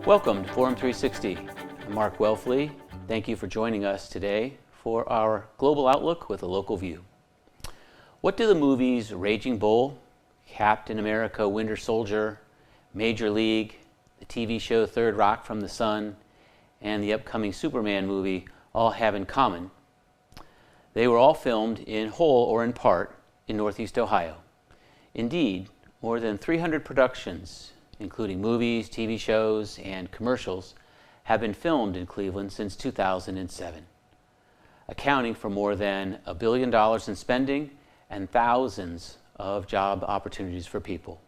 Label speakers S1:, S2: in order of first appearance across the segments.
S1: Welcome to Forum 360. I'm Mark Welfley. Thank you for joining us today for our global outlook with a local view. What do the movies Raging Bull, Captain America Winter Soldier, Major League, the TV show Third Rock from the Sun, and the upcoming Superman movie all have in common? They were all filmed in whole or in part in Northeast Ohio. Indeed, more than 300 productions, including movies, TV shows, and commercials, have been filmed in Cleveland since 2007, accounting for more than $1 billion in spending and thousands of job opportunities for people.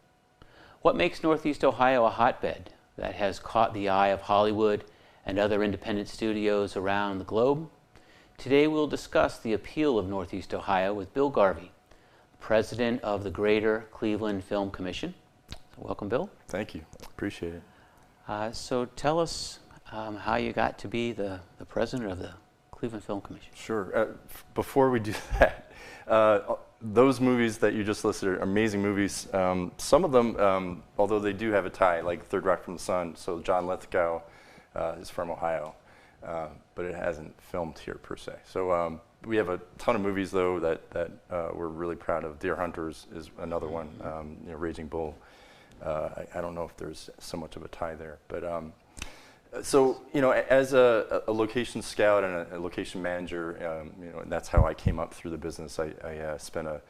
S1: What makes Northeast Ohio a hotbed that has caught the eye of Hollywood and other independent studios around the globe? Today we'll discuss the appeal of Northeast Ohio with Bill Garvey, president of the Greater Cleveland Film Commission. So welcome, Bill.
S2: Thank you. Appreciate it.
S1: So tell us how you got to be the president of the Cleveland Film Commission.
S2: Sure. Before we do that, those movies that you just listed are amazing movies. Some of them, although they do have a tie, like Third Rock from the Sun, so John Lithgow is from Ohio, but it hasn't filmed here per se. So we have a ton of movies, though, that we're really proud of. Deer Hunters is another one, Raging Bull. I don't know if there's so much of a tie there, but so as a location scout and a location manager, and that's how I came up through the business. I spent a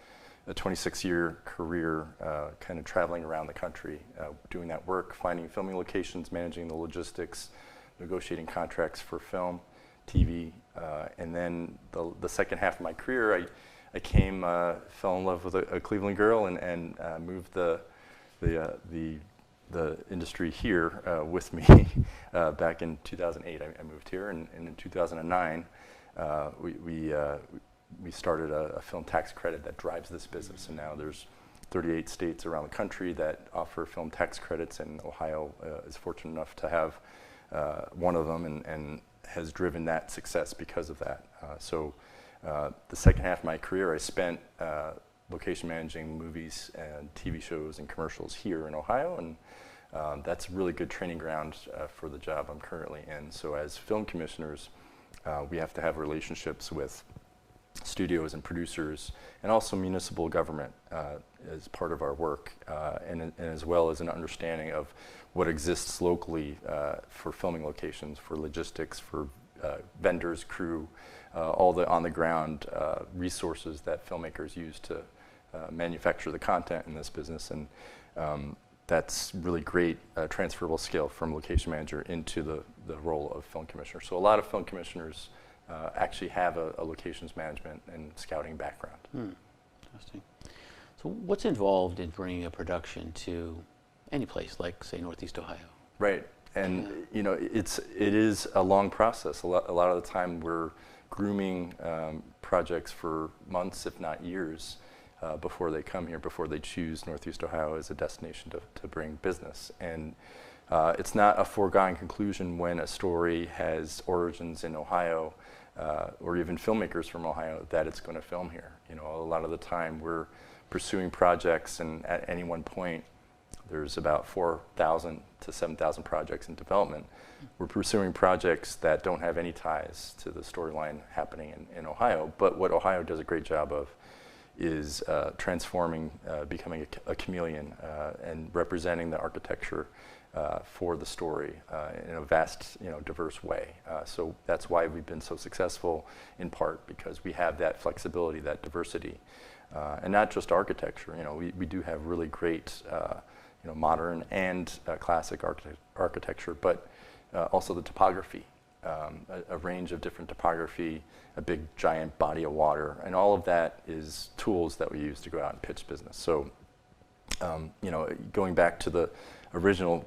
S2: 26-year career kind of traveling around the country, doing that work, finding filming locations, managing the logistics, negotiating contracts for film, TV, and then the second half of my career, I fell in love with a Cleveland girl and moved the industry here with me back in 2008. I moved here, and in 2009 we started a film tax credit that drives this business, and now there's 38 states around the country that offer film tax credits, and Ohio is fortunate enough to have one of them, and has driven that success because of that. So the second half of my career I spent location managing movies and TV shows and commercials here in Ohio, and that's a really good training ground for the job I'm currently in. So as film commissioners, we have to have relationships with studios and producers, and also municipal government as part of our work, and as well as an understanding of what exists locally for filming locations, for logistics, for vendors, crew, all the on-the-ground resources that filmmakers use to manufacture the content in this business, and that's really great transferable skill from location manager into the role of film commissioner. So a lot of film commissioners actually have a locations management and scouting background.
S1: Interesting. So what's involved in bringing a production to any place like, say, Northeast Ohio? Right,
S2: and it is a long process. A lot of the time we're grooming projects for months, if not years, before they come here, before they choose Northeast Ohio as a destination to bring business. And it's not a foregone conclusion when a story has origins in Ohio, or even filmmakers from Ohio, that it's going to film here. A lot of the time we're pursuing projects, and at any one point there's about 4,000 to 7,000 projects in development. We're pursuing projects that don't have any ties to the storyline happening in Ohio, but what Ohio does a great job of is transforming, becoming a chameleon, and representing the architecture for the story in a vast, diverse way. So that's why we've been so successful, in part because we have that flexibility, that diversity, and not just architecture. We do have really great, modern and classic architecture, but also the topography. A range of different topography, a big giant body of water, and all of that is tools that we use to go out and pitch business. So, going back to the original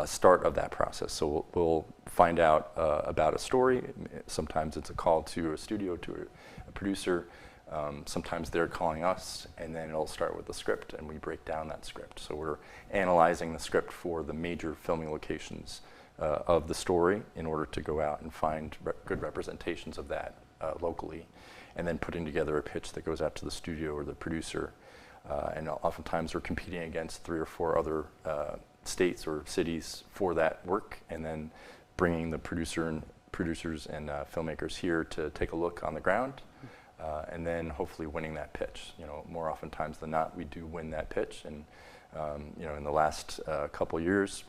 S2: start of that process. So we'll find out about a story. Sometimes it's a call to a studio, to a producer. Sometimes they're calling us, and then it'll start with the script, and we break down that script. So we're analyzing the script for the major filming locations of the story in order to go out and find good representations of that locally, and then putting together a pitch that goes out to the studio or the producer. And oftentimes we're competing against 3 or 4 other states or cities for that work, and then bringing the producers and filmmakers here to take a look on the ground, and then hopefully winning that pitch. More oftentimes than not, we do win that pitch, and in the last couple years,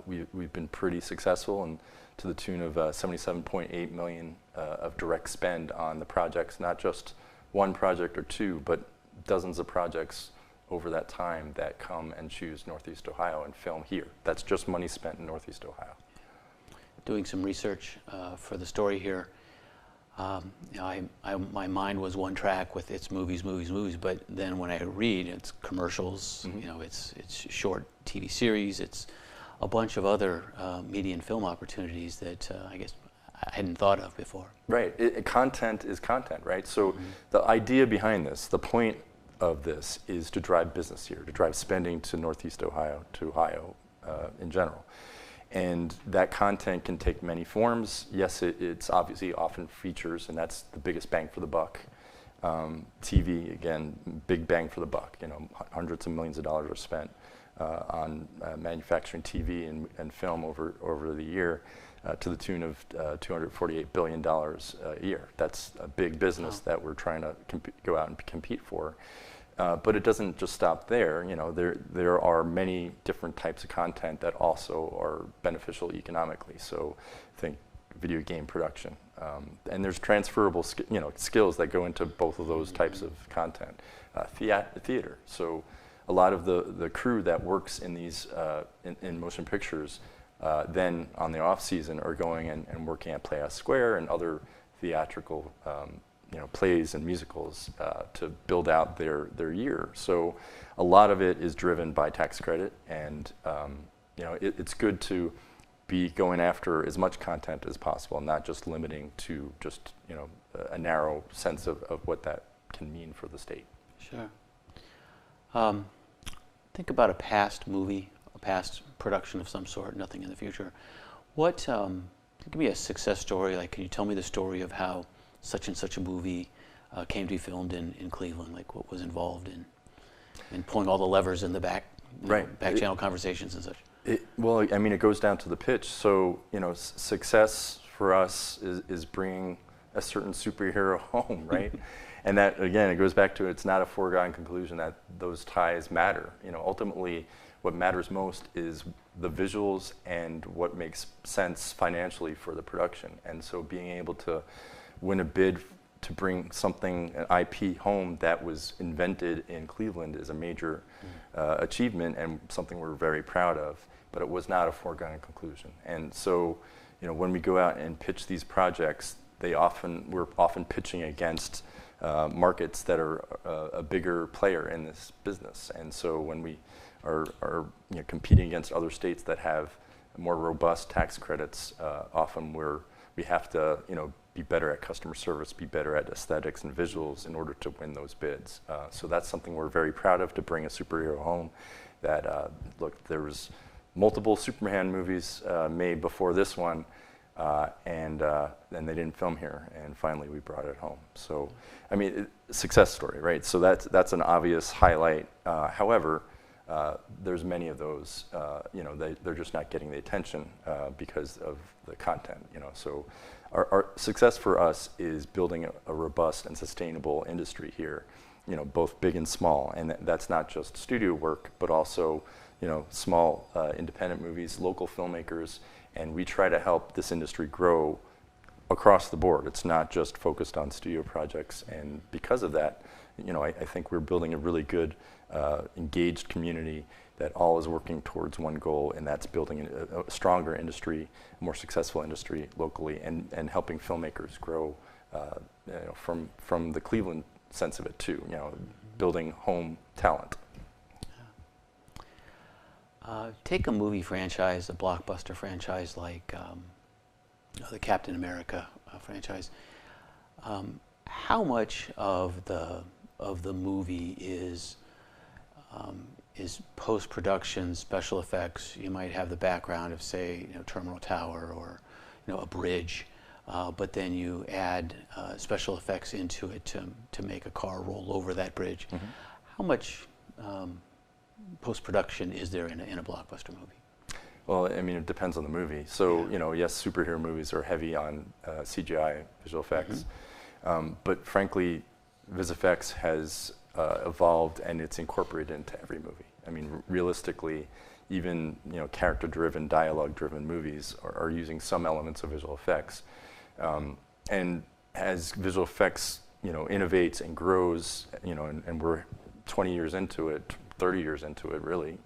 S2: we've been pretty successful, and to the tune of $77.8 million of direct spend on the projects, not just one project or 2, but dozens of projects over that time that come and choose Northeast Ohio and film here. That's just money spent in Northeast Ohio.
S1: Doing some research for the story here, my mind was one track with it's movies, but then when I read, it's commercials, it's short TV series, it's a bunch of other media and film opportunities that I guess I hadn't thought of before.
S2: Right. Content is content, right? So the idea behind this, the point of this, is to drive business here, to drive spending to Northeast Ohio, to Ohio in general. And that content can take many forms. Yes, it's obviously often features, and that's the biggest bang for the buck. TV, again, big bang for the buck. Hundreds of millions of dollars are spent on manufacturing TV and film over the year, to the tune of $248 billion a year. That's a big business that we're trying to go out and compete for. But it doesn't just stop there. There are many different types of content that also are beneficial economically. So think video game production. And there's transferable skills that go into both of those types of content. Theater. So a lot of the crew that works in these in motion pictures then on the off season are going and working at Playhouse Square and other theatrical plays and musicals to build out their year. So a lot of it is driven by tax credit, and it's good to be going after as much content as possible, not just limiting to just a narrow sense of what that can mean for the state.
S1: Sure. Think about a past movie, a past production of some sort, nothing in the future. What, give me a success story, like can you tell me the story of how such and such a movie came to be filmed in Cleveland, like what was involved in pulling all the levers in the back, back channel conversations and such?
S2: Well, I mean, it goes down to the pitch. So, success for us is bringing a certain superhero home, right? And that, again, it goes back to it's not a foregone conclusion that those ties matter. Ultimately, what matters most is the visuals and what makes sense financially for the production. And so being able to win a bid to bring something, an IP home that was invented in Cleveland is a major achievement and something we're very proud of, but it was not a foregone conclusion. And so, when we go out and pitch these projects, we're often pitching against markets that are a bigger player in this business. And so when we are competing against other states that have more robust tax credits, often we have to be better at customer service, be better at aesthetics and visuals in order to win those bids. So that's something we're very proud of, to bring a superhero home. That look, there was multiple Superman movies made before this one, and then they didn't film here, and finally we brought it home. So, I mean, success story, right? So that's an obvious highlight. However, there's many of those. They're just not getting the attention because of the content. So our success for us is building a robust and sustainable industry here. Both big and small, and that's not just studio work, but also small independent movies, local filmmakers, and we try to help this industry grow across the board. It's not just focused on studio projects, and because of that, I think we're building a really good, engaged community that all is working towards one goal, and that's building a stronger industry, a more successful industry locally, and helping filmmakers grow from the Cleveland sense of it too, building home talent.
S1: Take a movie franchise, a blockbuster franchise like the Captain America franchise. How much of the movie is is post-production special effects. You might have the background of, say, Terminal Tower or a bridge, but then you add special effects into it to make a car roll over that bridge. Mm-hmm. How much post-production is there in a blockbuster movie?
S2: Well, I mean, it depends on the movie. So, yes, superhero movies are heavy on CGI, visual effects. Mm-hmm. But frankly, VisFX has evolved and it's incorporated into every movie. I mean, realistically, even character-driven, dialogue-driven movies are using some elements of visual effects. And as visual effects, innovates and grows, and we're 20 years into it, 30 years into it, really.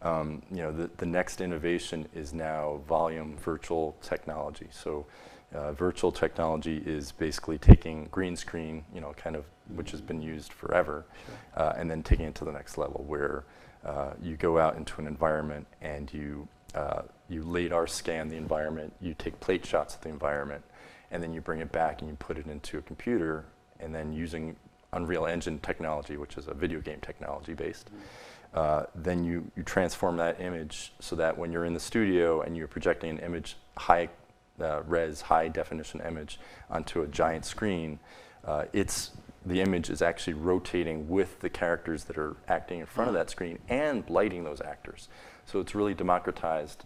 S2: The next innovation is now volume virtual technology. So virtual technology is basically taking green screen, which has been used forever, sure. And then taking it to the next level where you go out into an environment and you LiDAR scan the environment, you take plate shots of the environment, and then you bring it back and you put it into a computer, and then using Unreal Engine technology, which is a video game technology based, then you transform that image so that when you're in the studio and you're projecting an image, high res, high definition image onto a giant screen, the image is actually rotating with the characters that are acting in front of that screen and lighting those actors. So it's really democratized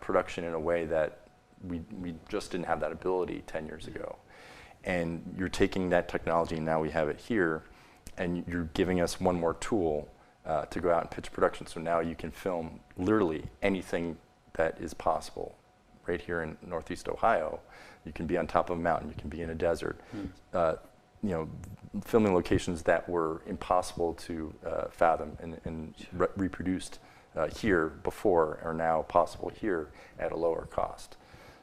S2: production in a way that we just didn't have that ability 10 years ago. And you're taking that technology, and now we have it here, and you're giving us one more tool to go out and pitch production. So now you can film literally anything that is possible right here in Northeast Ohio. You can be on top of a mountain, you can be in a desert. Filming locations that were impossible to fathom and reproduced here before are now possible here at a lower cost.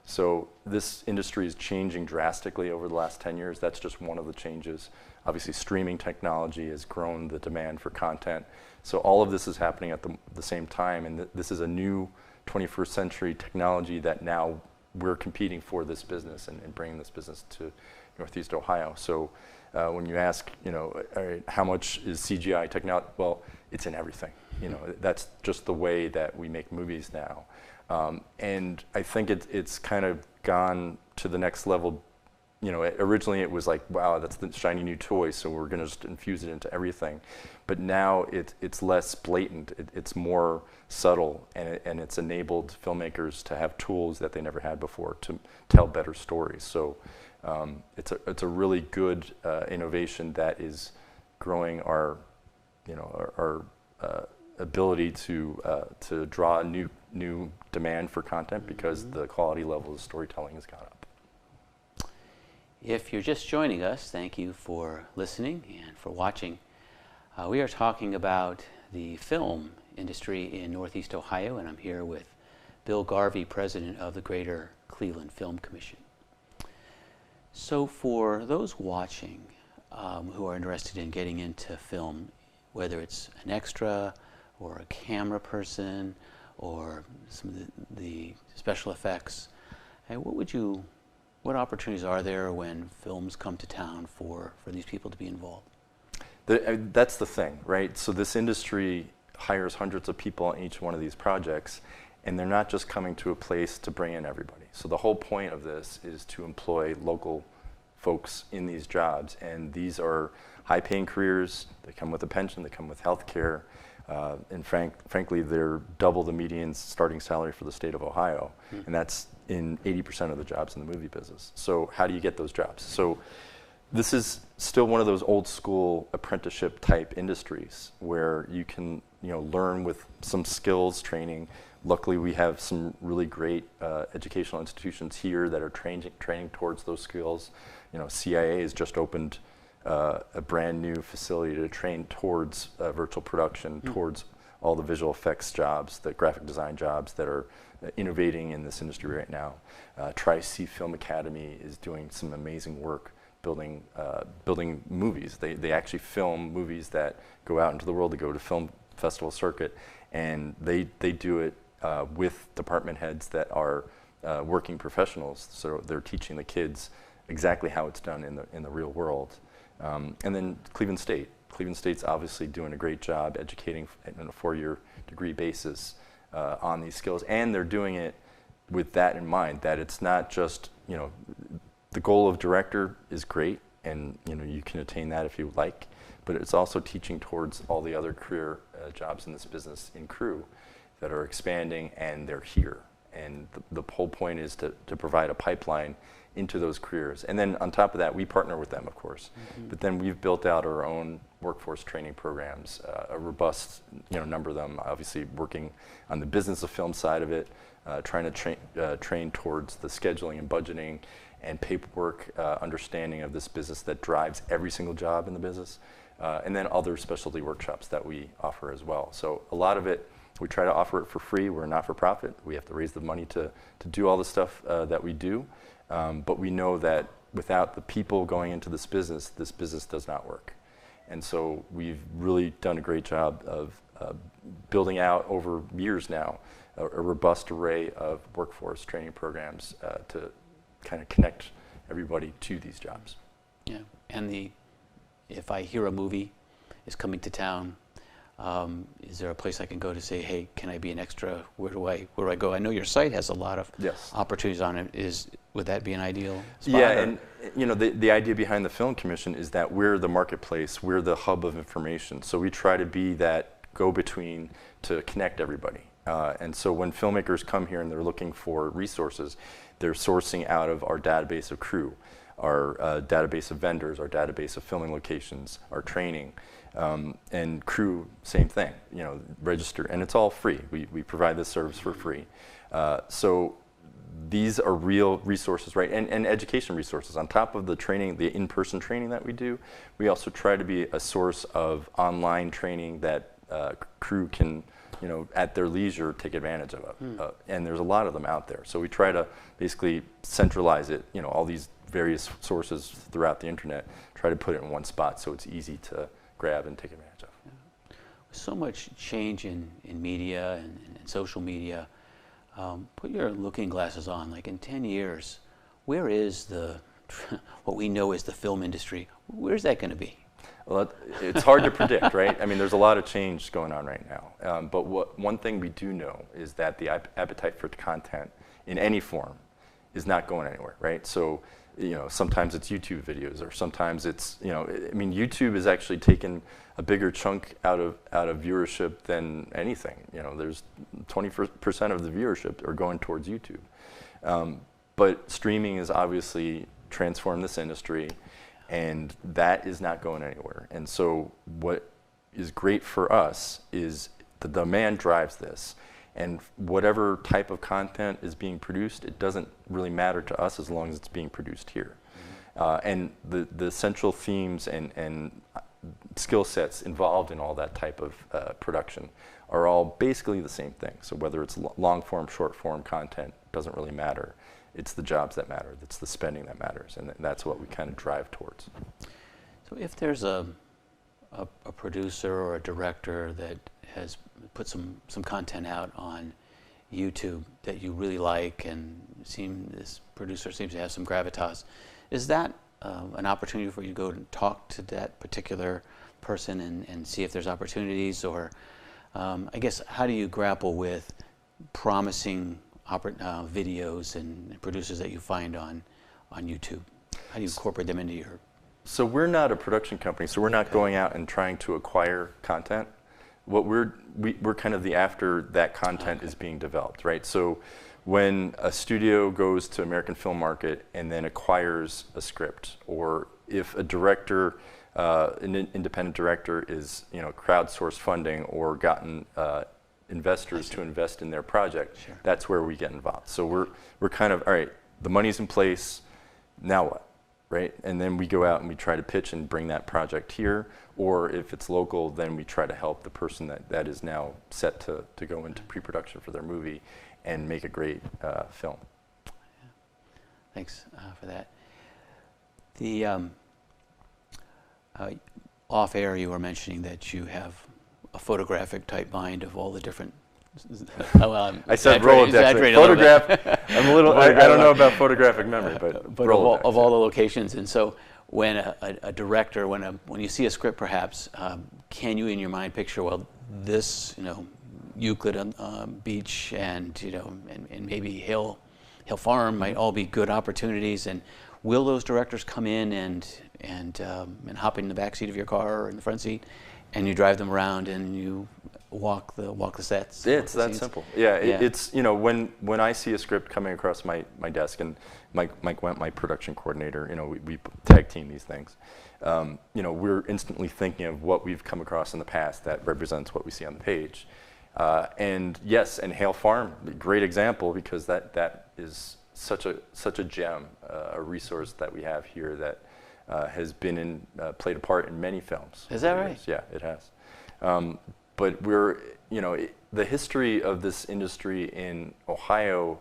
S2: So this industry is changing drastically over the last 10 years. That's just one of the changes. Obviously, streaming technology has grown the demand for content. So all of this is happening at the same time, and this is a new 21st century technology that now we're competing for this business and bringing this business to Northeast Ohio. So when you ask, all right, how much is CGI technology? Well, it's in everything. That's just the way that we make movies now. And I think it's kind of gone to the next level. Originally it was like, wow, that's the shiny new toy, so we're going to just infuse it into everything. But now it's less blatant. It's more subtle, and it's enabled filmmakers to have tools that they never had before to tell better stories. So it's a really good innovation that is growing our ability to draw a new demand for content because the quality level of storytelling has gone up.
S1: If you're just joining us, thank you for listening and for watching. We are talking about the film industry in Northeast Ohio, and I'm here with Bill Garvey, president of the Greater Cleveland Film Commission. So for those watching who are interested in getting into film, whether it's an extra or a camera person or some of the special effects, what opportunities are there when films come to town for these people to be involved?
S2: That's the thing, right? So this industry hires hundreds of people on each one of these projects, and they're not just coming to a place to bring in everybody. So the whole point of this is to employ local folks in these jobs, and these are high-paying careers. They come with a pension, they come with health care, and frankly, they're double the median starting salary for the state of Ohio, and that's in 80% of the jobs in the movie business. So how do you get those jobs? So this is still one of those old school apprenticeship type industries where you can learn with some skills training. Luckily, we have some really great educational institutions here that are training towards those skills. CIA has just opened a brand new facility to train towards virtual production, towards all the visual effects jobs, the graphic design jobs that are innovating in this industry right now. Tri-C Film Academy is doing some amazing work building movies. They actually film movies that go out into the world, they go to film festival circuit, and they do it with department heads that are working professionals. So they're teaching the kids exactly how it's done in the real world. And then Cleveland State Cleveland State's obviously doing a great job educating on a 4-year degree basis on these skills, and they're doing it with that in mind, that it's not just, the goal of director is great, and you can attain that if you like, but it's also teaching towards all the other career jobs in this business in crew that are expanding, and they're here. And the whole point is to provide a pipeline into those careers. And then on top of that, we partner with them, of course. Mm-hmm. But then we've built out our own workforce training programs, a robust number of them, obviously working on the business of film side of it, trying to train towards the scheduling and budgeting and paperwork understanding of this business that drives every single job in the business, and then other specialty workshops that we offer as well. So a lot of it, we try to offer it for free. We're not for profit. We have to raise the money to do all the stuff that we do. But we know that without the people going into this business does not work. And so we've really done a great job of building out over years now a robust array of workforce training programs to kind of connect everybody to these jobs.
S1: Yeah, and if I hear a movie is coming to town, is there a place I can go to say, hey, can I be an extra? Where do I go? I know your site has a lot of opportunities on it. Would that be an ideal spot?
S2: Yeah, and the idea behind the Film Commission is that we're the marketplace, we're the hub of information. So we try to be that go-between to connect everybody. And so when filmmakers come here and they're looking for resources, they're sourcing out of our database of crew, our database of vendors, our database of filming locations, our training. And crew, same thing, register, and it's all free. We provide this service for free. So these are real resources, right? And education resources. On top of the training, the in-person training that we do, we also try to be a source of online training that crew can, at their leisure, take advantage of. And there's a lot of them out there. So we try to basically centralize it, all these various sources throughout the internet, try to put it in one spot so it's easy to grab and take advantage of.
S1: Yeah. So much change in media and social media. Put your looking glasses on. Like in 10 years, where is what we know as the film industry? Where's that going to be?
S2: Well, it's hard to predict, right? I mean, there's a lot of change going on right now. But one thing we do know is that the appetite for content in any form is not going anywhere, right? So, sometimes it's YouTube videos, or sometimes it's, YouTube has actually taken a bigger chunk out of viewership than anything. There's 20% of the viewership are going towards YouTube. But streaming has obviously transformed this industry, and that is not going anywhere. And so what is great for us is the demand drives this. And whatever type of content is being produced, it doesn't really matter to us as long as it's being produced here. Mm-hmm. And the central themes and skill sets involved in all that type of production are all basically the same thing. So whether it's long form, short form content, doesn't really matter. It's the jobs that matter. It's the spending that matters, and that's what we kind of drive towards.
S1: So if there's a producer or a director that has put some content out on YouTube that you really like, and this producer seems to have some gravitas, is that an opportunity for you to go and talk to that particular person and see if there's opportunities? Or I guess, how do you grapple with promising videos and producers that you find on YouTube? How do you incorporate them into your...
S2: So we're not a production company, so we're not going out and trying to acquire content. What we're kind of the after that content is being developed, right? So when a studio goes to American Film Market and then acquires a script, or if a director, an independent director is crowdsourced funding or gotten investors to invest in their project,
S1: sure,
S2: that's where we get involved. So we're kind of, all right, the money's in place, now what? Right? And then we go out and we try to pitch and bring that project here, or if it's local, then we try to help the person that is now set to go into pre-production for their movie and make a great film.
S1: Yeah. Thanks for that. The off air, you were mentioning that you have a photographic type mind of all the different...
S2: I said Rolodex. Photograph. I'm a little. I don't know about photographic memory, but
S1: of all the locations. And so, when a director, when you see a script, perhaps, can you in your mind picture, well, this, Euclid Beach and and maybe Hill Farm might all be good opportunities, and will those directors come in and hop in the back seat of your car or in the front seat, and you drive them around and you walk the sets?
S2: Yeah, it's that
S1: scenes?
S2: simple. Yeah, it's when I see a script coming across my desk, and Mike Went, my production coordinator, we tag team these things. We're instantly thinking of what we've come across in the past that represents what we see on the page. And yes, and Hale Farm, great example, because that is such a gem, a resource that we have here that has been played a part in many films.
S1: Is that right?
S2: Yeah, it has. But the history of this industry in Ohio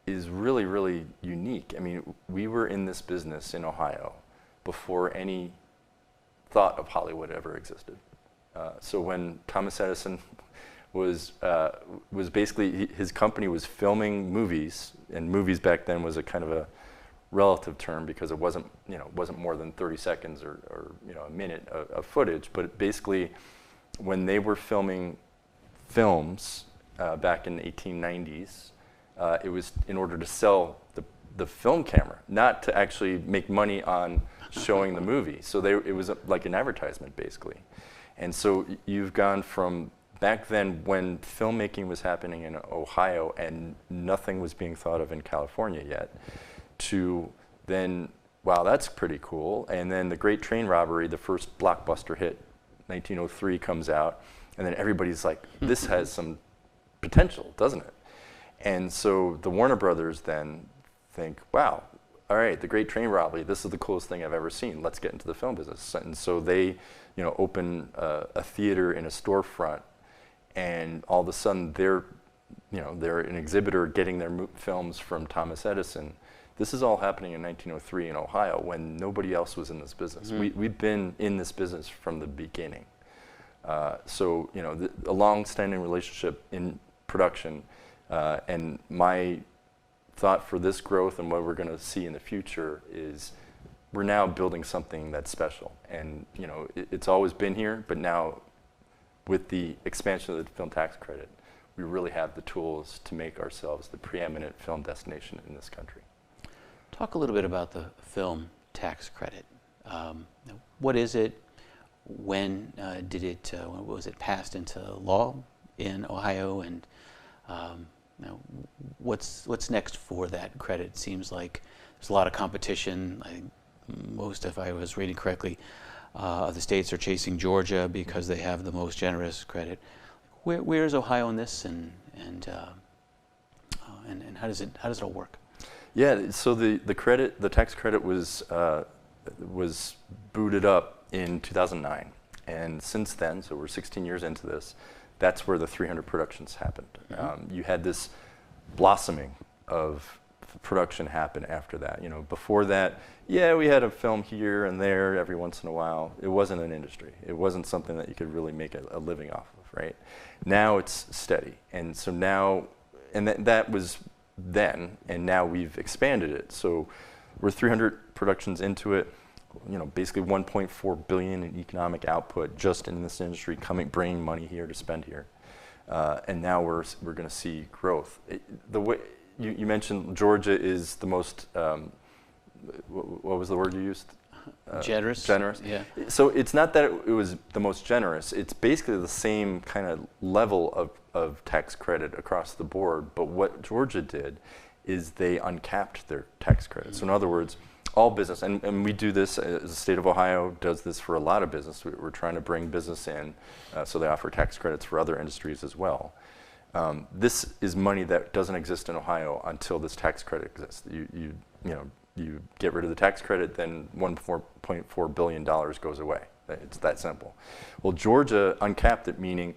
S2: is really, really unique. I mean, we were in this business in Ohio before any thought of Hollywood ever existed. So when Thomas Edison was basically, his company was filming movies, and movies back then was a kind of a relative term because it wasn't more than 30 seconds or a minute of footage, but basically when they were filming films back in the 1890s, it was in order to sell the film camera, not to actually make money on showing the movie. So it was like an advertisement, basically. And so you've gone from back then, when filmmaking was happening in Ohio and nothing was being thought of in California yet, to then, wow, that's pretty cool. And then The Great Train Robbery, the first blockbuster hit, 1903, comes out, and then everybody's like, this has some potential, doesn't it? And so the Warner Brothers then think, wow, all right, The Great Train Robbery, this is the coolest thing I've ever seen. Let's get into the film business. And so they, open a theater in a storefront, and all of a sudden they're an exhibitor getting their films from Thomas Edison. This is all happening in 1903 in Ohio when nobody else was in this business. Mm-hmm. We've been in this business from the beginning. So a long-standing relationship in production, and my thought for this growth and what we're going to see in the future is we're now building something that's special. And it's always been here, but now with the expansion of the film tax credit, we really have the tools to make ourselves the preeminent film destination in this country.
S1: Talk a little bit about the film tax credit. What is it? When was it passed into law in Ohio? And what's next for that credit? It seems like there's a lot of competition. Most, if I was reading correctly, of the states are chasing Georgia because they have the most generous credit. Where is Ohio in this, and how does it all work?
S2: Yeah, so the tax credit was booted up in 2009, and since then, so we're 16 years into this, that's where the 300 productions happened. Mm-hmm. You had this blossoming of production happen after that. Before that, yeah, we had a film here and there every once in a while. It wasn't an industry. It wasn't something that you could really make a living off of, right? Now it's steady, and so now, and that was then, and now we've expanded it. So we're 300 productions into it. Basically 1.4 billion in economic output just in this industry, bringing money here to spend here, and now we're going to see growth. The way you mentioned, Georgia is the most. What was the word you used?
S1: Generous.
S2: Generous.
S1: Yeah.
S2: So it's not that it was the most generous. It's basically the same kind of level of tax credit across the board. But what Georgia did is they uncapped their tax credit. So in other words, all business, and we do this, the state of Ohio does this for a lot of business. We're trying to bring business in, so they offer tax credits for other industries as well. This is money that doesn't exist in Ohio until this tax credit exists. You get rid of the tax credit, then $1.4 billion goes away. It's that simple. Well, Georgia uncapped it, meaning,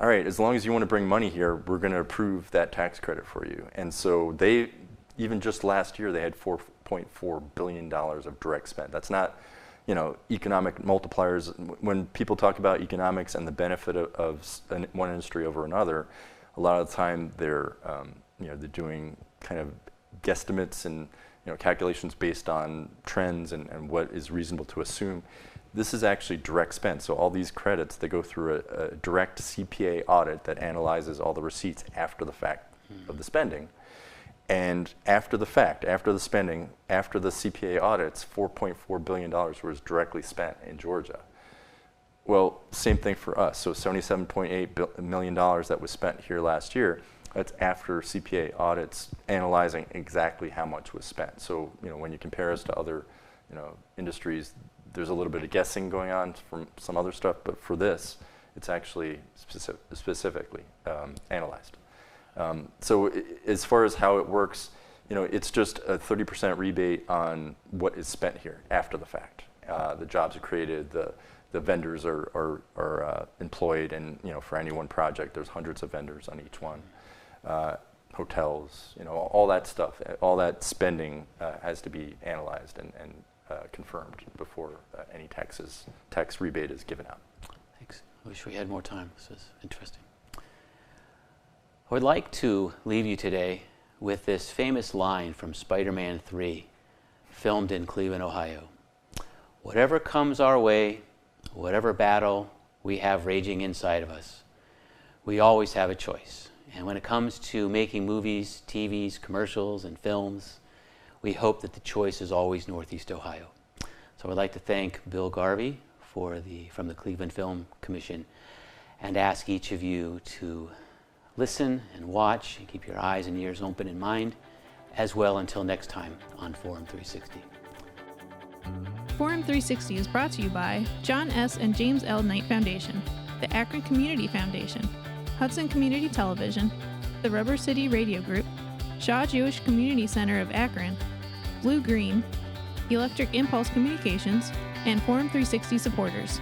S2: all right, as long as you want to bring money here, we're going to approve that tax credit for you. And so they, even just last year, they had $4.4 billion of direct spend. That's not, economic multipliers. When people talk about economics and the benefit of one industry over another, a lot of the time they're doing kind of guesstimates and calculations based on trends and what is reasonable to assume. This is actually direct spend. So all these credits, they go through a direct CPA audit that analyzes all the receipts after the fact of the spending. And after the fact, after the spending, after the CPA audits, $4.4 billion was directly spent in Georgia. Well, same thing for us. So $77.8 million that was spent here last year, that's after CPA audits analyzing exactly how much was spent. So, when you compare us to other, industries, there's a little bit of guessing going on from some other stuff, but for this, it's actually specifically analyzed. So as far as how it works, it's just a 30% rebate on what is spent here after the fact. The jobs are created, the vendors are employed, and for any one project, there's hundreds of vendors on each one. Hotels, all that stuff, all that spending has to be analyzed and confirmed before any tax rebate is given out.
S1: Thanks. I wish we had more time. This is interesting. I would like to leave you today with this famous line from Spider-Man 3, filmed in Cleveland, Ohio. Whatever comes our way, whatever battle we have raging inside of us, we always have a choice. And when it comes to making movies, TVs, commercials, and films, we hope that the choice is always Northeast Ohio. So I'd like to thank Bill Garvey from the Cleveland Film Commission, and ask each of you to listen and watch and keep your eyes and ears open in mind as well until next time on Forum 360.
S3: Forum 360 is brought to you by John S. and James L. Knight Foundation, the Akron Community Foundation, Hudson Community Television, the Rubber City Radio Group, Shaw Jewish Community Center of Akron, Blue Green, Electric Impulse Communications, and Forum 360 supporters.